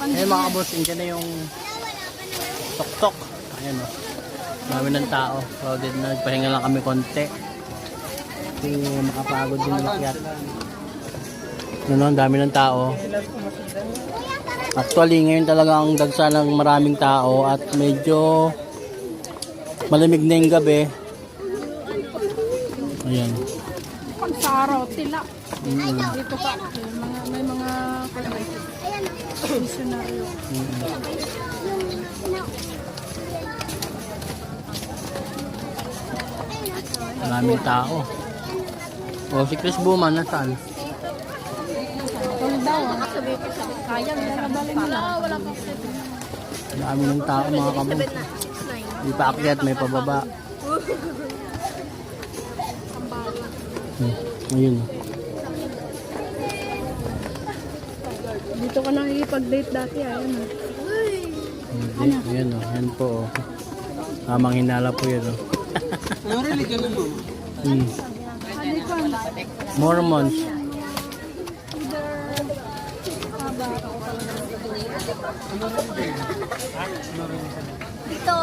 Ayun mga kaboss, andyan na yung tok-tok. Ayan o. Dami ng tao. Crowded na. Nagpahinga lang kami konti. Kasi makapagod din makyat. Ano, ang dami ng tao. Actually, ngayon talaga ang dagsa ng maraming tao at medyo malamig na yung gabi. Ayan. Pag sa araw, tila. Dito ka, may mga misyonaryo. Maraming tao. O, si Chris Buman, nasaan? Tulad daw, kaya nakabalin nila. Dami ng tao mga kabos. May paakyat, may pababa. Ayun. Dito ka nakikipag-date dati, ayun. Hindi, ayan o. Ayan po o. Tamang hinala po yun o. Ano religion mo? Mormons. Dito.